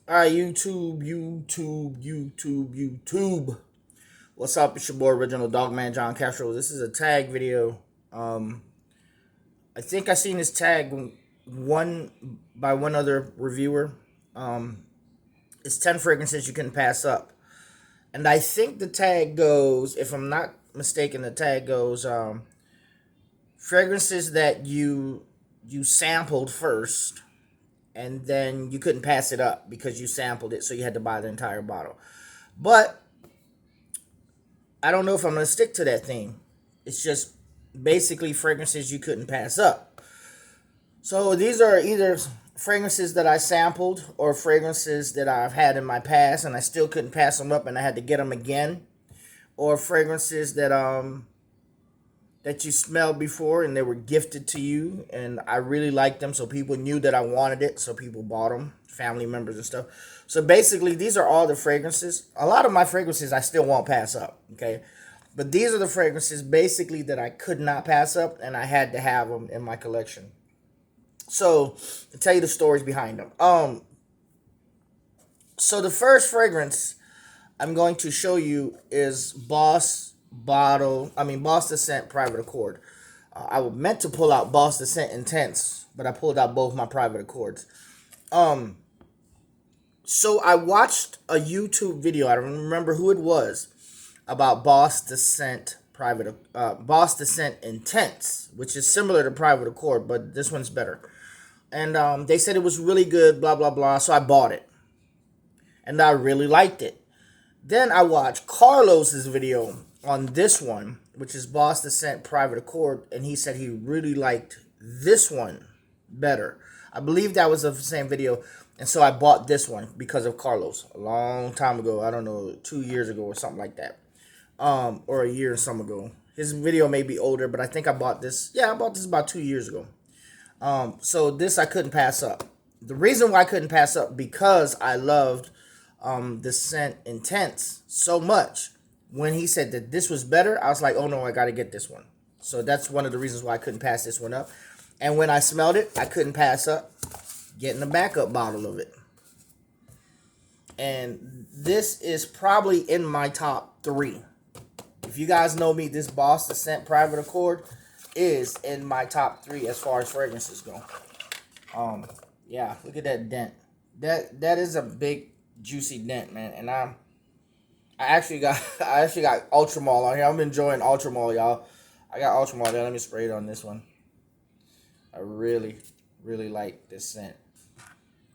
All right, YouTube. What's up? It's your boy, Original Dogman John Castro. This is a tag video. Um, I think I seen this tag one by one other reviewer. Um, it's 10 fragrances you can pass up, and I think the tag goes, if I'm not mistaken, the tag goes fragrances that you sampled first, and then you couldn't pass it up because you sampled it, so you had to buy the entire bottle. But I don't know if I'm gonna stick to that theme. It's just basically fragrances you couldn't pass up. So these are either fragrances that I sampled or fragrances that I've had in my past and I still couldn't pass them up and I had to get them again, or fragrances that you smelled before and they were gifted to you and I really liked them, so people knew that I wanted it, so people bought them, family members and stuff. So basically these are all the fragrances. A lot of my fragrances I still won't pass up, okay? But these are the fragrances basically that I could not pass up and I had to have them in my collection. So to tell you the stories behind them. So the first fragrance I'm going to show you is Boss Descent Private Accord. I meant to pull out Boss Descent Intense, but I pulled out both my Private Accords. Um, so I watched a YouTube video. I don't remember who it was, about Boss Descent Intense, which is similar to Private Accord, but this one's better. And they said it was really good, blah blah blah. So I bought it, and I really liked it. Then I watched Carlos's video on this one, which is Boss Descent Private Accord, and he said he really liked this one better. I believe that was the same video, and so I bought this one because of Carlos a long time ago. I don't know, 2 years ago or something like that, or a year or some ago. His video may be older, but I think I bought this. Yeah, I bought this about 2 years ago. So this I couldn't pass up. The reason why I couldn't pass up, because I loved the scent Intense so much. When he said that this was better, I was like, oh no, I gotta get this one. So that's one of the reasons why I couldn't pass this one up. And when I smelled it, I couldn't pass up getting a backup bottle of it. And this is probably in my top three. If you guys know me, this Boss Descent Private Accord is in my top three as far as fragrances go. Yeah, look at that dent. That is a big juicy dent, man. And I actually got Ultramall on here. I'm enjoying Ultramall, y'all. I got Ultramall there. Let me spray it on this one. I really, really like this scent.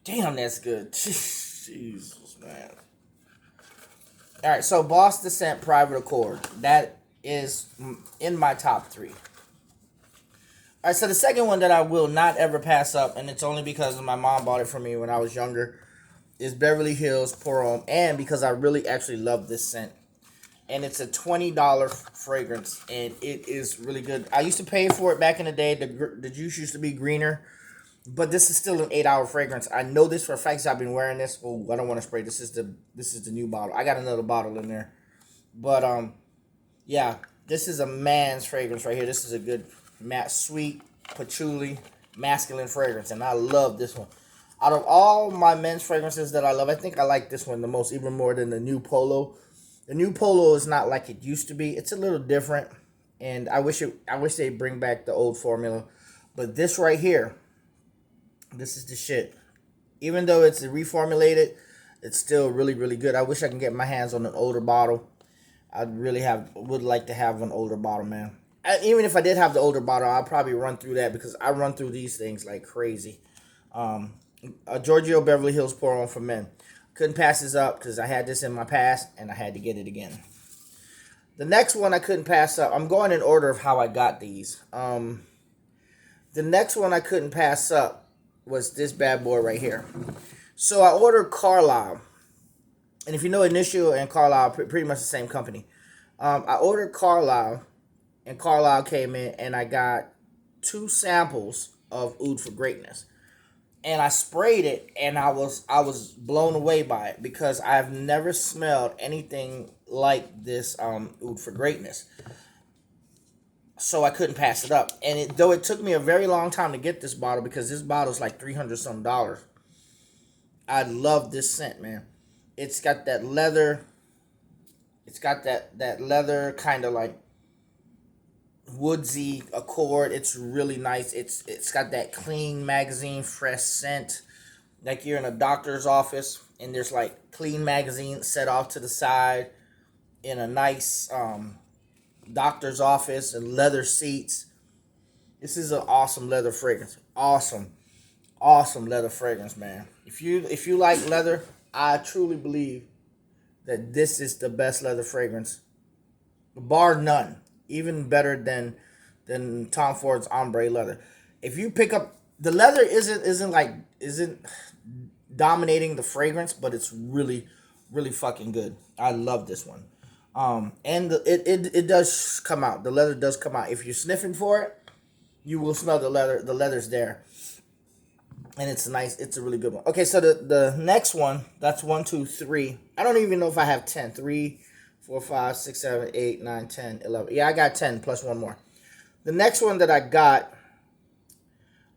Damn, that's good. Jesus, man. All right, so Boss Descent Private Accord. That is in my top three. All right, so the second one that I will not ever pass up, and it's only because my mom bought it for me when I was younger, is Beverly Hills Pour Homme, and because I really actually love this scent. And it's a $20 fragrance, and it is really good. I used to pay for it back in the day. The juice used to be greener, but this is still an 8-hour fragrance. I know this for a fact because I've been wearing this. Oh, I don't want to spray. This is the new bottle. I got another bottle in there, but yeah, this is a man's fragrance right here. This is a good sweet patchouli masculine fragrance, and I love this one. Out of all my men's fragrances that I love, I think I like this one the most, even more than the new Polo. The new Polo is not like it used to be. It's a little different, and I wish they'd bring back the old formula. But this right here, this is the shit. Even though it's reformulated, it's still really, really good. I wish I can get my hands on an older bottle. Would like to have an older bottle, man. Even if I did have the older bottle, I'll probably run through that because I run through these things like crazy. A Giorgio Beverly Hills Pour Homme for Men. Couldn't pass this up because I had this in my past and I had to get it again. The next one I couldn't pass up. I'm going in order of how I got these. The next one I couldn't pass up was this bad boy right here. So I ordered Carlisle. And if you know, Initial and Carlisle, pretty much the same company. I ordered Carlisle, and Carlisle came in, and I got 2 samples of Oud for Greatness. And I sprayed it, and I was blown away by it because I've never smelled anything like this Oud for Greatness. So I couldn't pass it up. And though it took me a very long time to get this bottle, because this bottle's like $300 some. I love this scent, man. It's got that leather. It's got that leather kind of like woodsy accord. It's really nice. It's got that clean magazine, fresh scent. Like you're in a doctor's office and there's like clean magazine set off to the side in a nice doctor's office and leather seats. This is an awesome leather fragrance. Awesome leather fragrance, man. If you like leather, I truly believe that this is the best leather fragrance, bar none. Even better than Tom Ford's ombre leather. If you pick up the leather, isn't dominating the fragrance, but it's really fucking good. I love this one. And it does come out. The leather does come out. If you're sniffing for it, you will smell the leather. The leather's there. And it's nice. It's a really good one. Okay, so the next one, that's 1, 2, 3. I don't even know if I have 10. 3, 4, 5, 6, 7, 8, 9, 10, 11. Yeah, I got 10 plus one more. The next one that I got,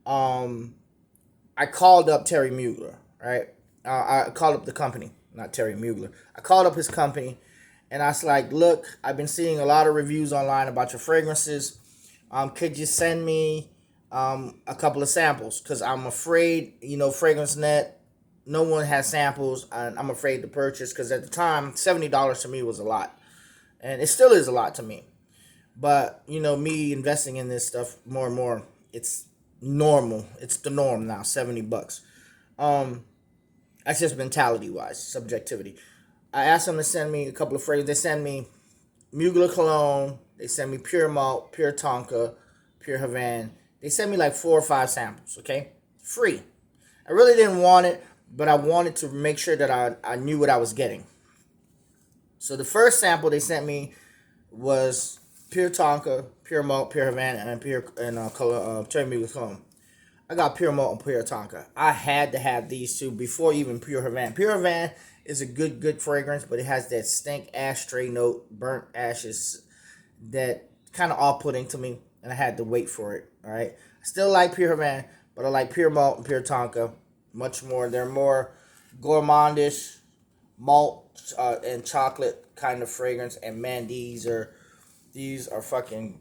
I called up Terry Mugler, right? I called up the company, not Terry Mugler. I called up his company, and I was like, look, I've been seeing a lot of reviews online about your fragrances. Could you send me a couple of samples? Because I'm afraid, Fragrance Net, no one has samples, and I'm afraid to purchase. Because at the time, $70 to me was a lot. And it still is a lot to me. But, me investing in this stuff more and more, it's normal. It's the norm now, $70. That's just mentality-wise, subjectivity. I asked them to send me a couple of fragrances. They send me Mugler Cologne. They send me Pure Malt, Pure Tonka, Pure Havana. They sent me like 4 or 5 samples, okay? Free. I really didn't want it, but I wanted to make sure that I knew what I was getting. So the first sample they sent me was Pure Tonka, Pure Malt, Pure Havana, and Terry Mugler Cologne. I got Pure Malt and Pure Tonka. I had to have these two before even Pure Havana. Pure Havana is a good fragrance, but it has that stink ashtray note, burnt ashes, that kind of off-putting to me, and I had to wait for it, all right? I still like Pure Havana, but I like Pure Malt and Pure Tonka much more. They're more gourmandish, malt and chocolate kind of fragrance, and man, these are fucking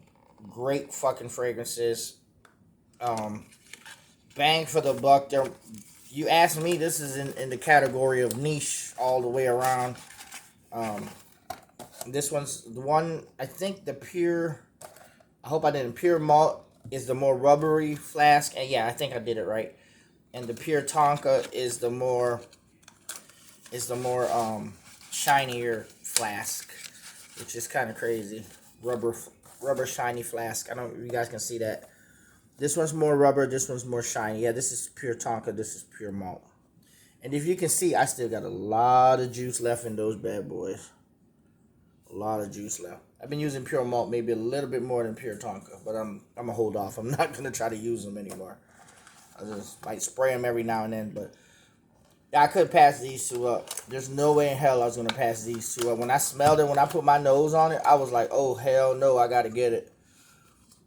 great fucking fragrances. Bang for the buck. You ask me, this is in the category of niche all the way around. This one's the one, I think the Pure, I hope I didn't, Pure Malt is the more rubbery flask. And yeah, I think I did it right. And the Pure Tonka is the more shinier flask, which is kind of crazy. Rubber shiny flask. I don't know if you guys can see that. This one's more rubber, this one's more shiny. Yeah, this is Pure Tonka, this is Pure Malt. And if you can see, I still got a lot of juice left in those bad boys. A lot of juice left. I've been using Pure Malt maybe a little bit more than Pure Tonka, but I'm going to hold off. I'm not going to try to use them anymore. I just might spray them every now and then, but I could pass these two up. There's no way in hell I was going to pass these two up. When I smelled it, when I put my nose on it, I was like, oh, hell no, I got to get it.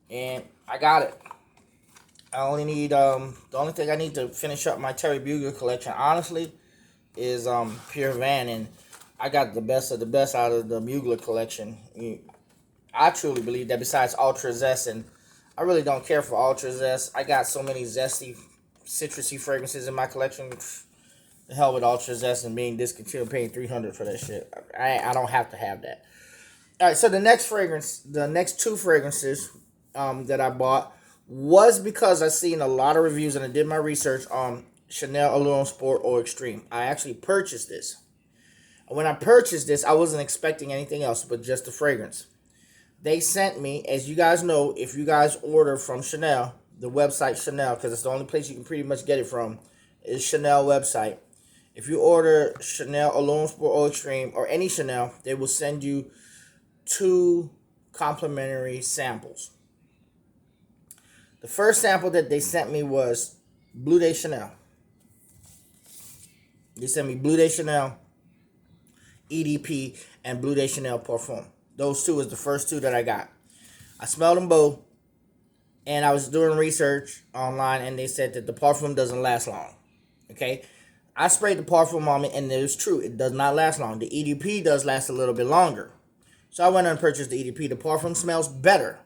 And I got it. I only need, the only thing I need to finish up my Terry Mugler collection, honestly, is Pure Van, and I got the best of the best out of the Mugler collection. I truly believe that besides Ultra Zest, and I really don't care for Ultra Zest. I got so many zesty, citrusy fragrances in my collection. The hell with Ultra Zest and being discontinued, paying $300 for that shit. I don't have to have that. All right, so the next two fragrances that I bought was because I seen a lot of reviews and I did my research on Chanel Allure Sport or Extreme. I actually purchased this. When I purchased this, I wasn't expecting anything else but just the fragrance. They sent me, as you guys know, if you guys order from Chanel, the website Chanel, because it's the only place you can pretty much get it from, is Chanel website. If you order Chanel Allure Sport or Extreme or any Chanel, they will send you 2 complimentary samples. The first sample that they sent me was Bleu de Chanel. They sent me Bleu de Chanel, EDP, and Bleu de Chanel Parfum. Those two is the first 2 that I got. I smelled them both, and I was doing research online, and they said that the Parfum doesn't last long. Okay? I sprayed the parfum on me, and it was true. It does not last long. The EDP does last a little bit longer. So I went and purchased the EDP. The parfum smells better,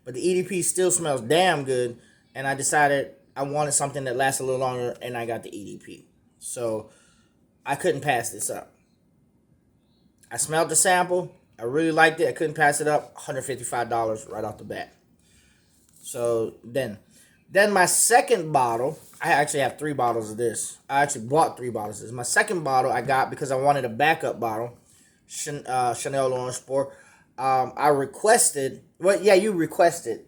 but the EDP still smells damn good. And I decided I wanted something that lasts a little longer, and I got the EDP. So I couldn't pass this up. I smelled the sample. I really liked it. I couldn't pass it up. $155 right off the bat. So then my second bottle, I actually have 3 bottles of this. I actually bought 3 bottles of this. My second bottle I got because I wanted a backup bottle. Chanel Orange Sport. I requested, well, yeah, you requested,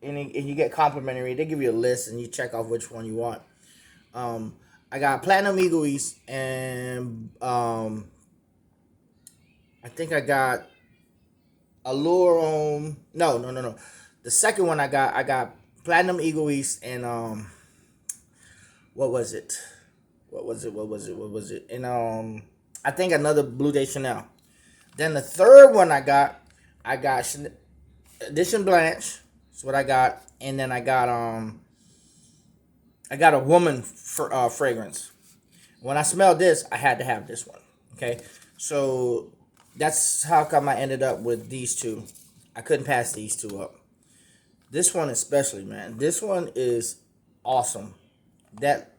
and you get complimentary. They give you a list, and you check off which one you want. I got Platinum Eagle East, and I think I got Allure. No. The second one I got Platinum Eagle East, and what was it? And I think another Blue Day Chanel. Then the third one I got Edition Blanche. That's what I got, and then I got a woman fragrance. When I smelled this, I had to have this one. Okay, so that's how come I ended up with these 2. I couldn't pass these 2 up. This one especially, man. This one is awesome. That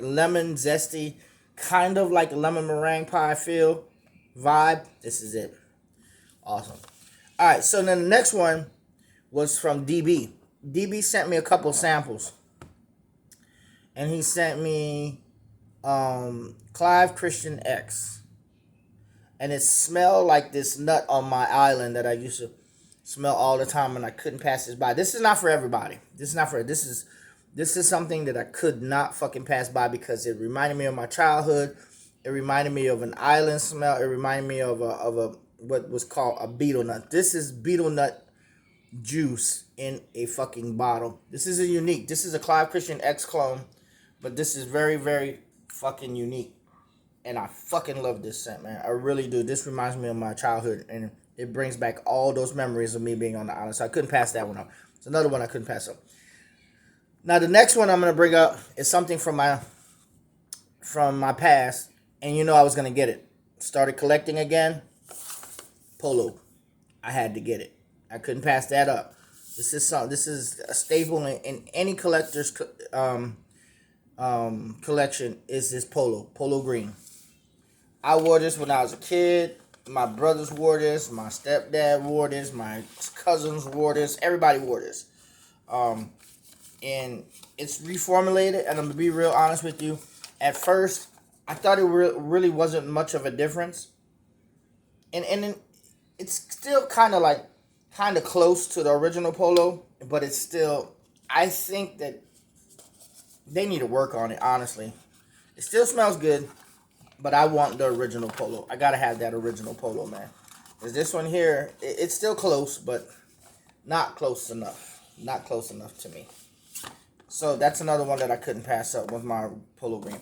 lemon zesty, kind of like a lemon meringue pie feel vibe. This is it. Awesome. All right, so then the next one was from DB. DB sent me a couple samples. And he sent me Clive Christian X. And it smelled like this nut on my island that I used to smell all the time, and I couldn't pass this by. This is not for everybody. This is something that I could not fucking pass by because it reminded me of my childhood. It reminded me of an island smell. It reminded me of a what was called a beetle nut. This is beetle nut juice in a fucking bottle. This is this is a Clive Christian X clone, but this is very, very fucking unique. And I fucking love this scent, man. I really do. This reminds me of my childhood, and it brings back all those memories of me being on the island. So I couldn't pass that one up. It's another one I couldn't pass up. Now the next one I'm gonna bring up is something from my past, and you know I was gonna get it. Started collecting again. Polo. I had to get it. I couldn't pass that up. This is a staple in any collector's collection. Is this polo green. I wore this when I was a kid. My brothers wore this. My stepdad wore this. My cousins wore this. Everybody wore this. And it's reformulated. And I'm going to be real honest with you. At first, I thought it really wasn't much of a difference. And it's still kind of close to the original polo. But it's still, I think that they need to work on it, honestly. It still smells good. But I want the original polo. I gotta have that original polo, man. Because this one here, it's still close, but not close enough. Not close enough to me. So that's another one that I couldn't pass up with my polo green.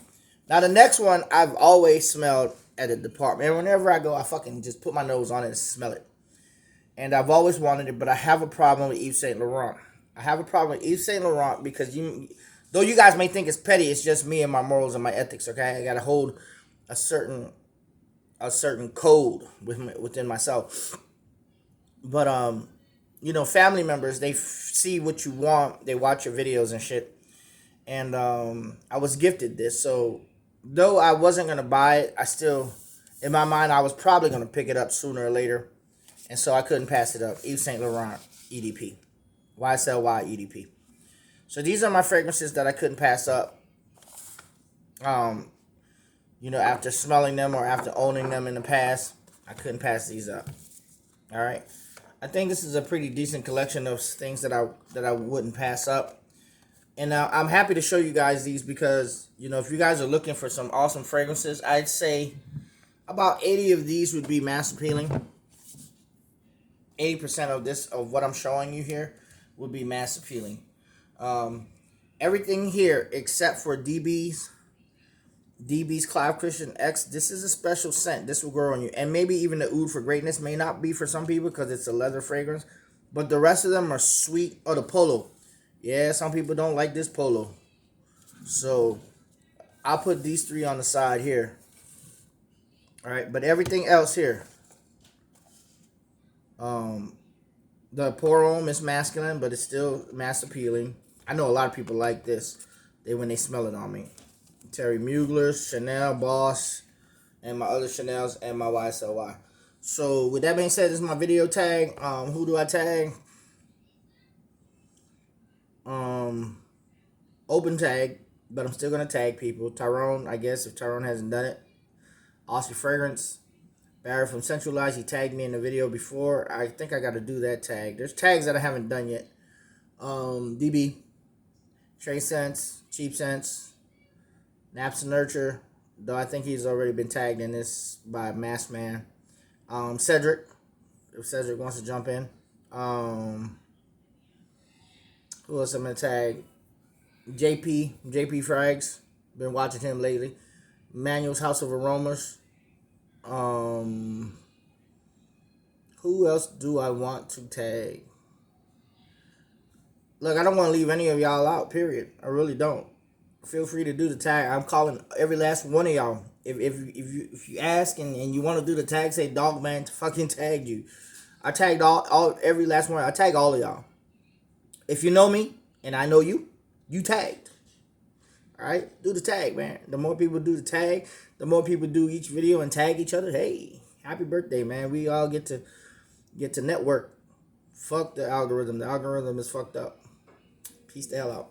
Now the next one, I've always smelled at a department. And whenever I go, I fucking just put my nose on it and smell it. And I've always wanted it, but I have a problem with Yves Saint Laurent. I have a problem with Yves Saint Laurent because though you guys may think it's petty, it's just me and my morals and my ethics, okay? I gotta hold a certain code within myself. But family members, they see what you want, they watch your videos and shit. And I was gifted this, so though I wasn't gonna buy it, I still, in my mind, I was probably gonna pick it up sooner or later, and so I couldn't pass it up. Yves Saint Laurent EDP, YSLY EDP. So these are my fragrances that I couldn't pass up. After smelling them or after owning them in the past, I couldn't pass these up. All right. I think this is a pretty decent collection of things that I wouldn't pass up. And I'm happy to show you guys these because, if you guys are looking for some awesome fragrances, I'd say about 80 of these would be mass appealing. 80% of what I'm showing you here would be mass appealing. Everything here except for DB's Clive Christian X, this is a special scent. This will grow on you. And maybe even the Oud for Greatness may not be for some people because it's a leather fragrance. But the rest of them are sweet. Oh, the Polo. Yeah, some people don't like this Polo. So, I'll put these 3 on the side here. All right, but everything else here. The pour-on is masculine, but it's still mass appealing. I know a lot of people like this. When they smell it on me. Terry Mugler's, Chanel, Boss, and my other Chanel's, and my YSLY. So with that being said, this is my video tag. Who do I tag? Open tag, but I'm still gonna tag people. Tyrone, I guess, if Tyrone hasn't done it. Aussie Fragrance. Barry from Centralized, he tagged me in the video before. I think I got to do that tag. There's tags that I haven't done yet. DB, Trey Sense, Cheap Sense, Naps and Nurture, though I think he's already been tagged in this by Masked Man. Cedric, if Cedric wants to jump in. Who else I'm going to tag? JP Frags, been watching him lately. Manuel's House of Aromas. Who else do I want to tag? Look, I don't want to leave any of y'all out, period. I really don't. Feel free to do the tag. I'm calling every last one of y'all. If you ask and you want to do the tag, say Dog Man to fucking tag you. I tagged every last one. I tag all of y'all. If you know me and I know you, you tagged. Alright? Do the tag, man. The more people do the tag, the more people do each video and tag each other. Hey, happy birthday, man. We all get to network. Fuck the algorithm. The algorithm is fucked up. Peace the hell out.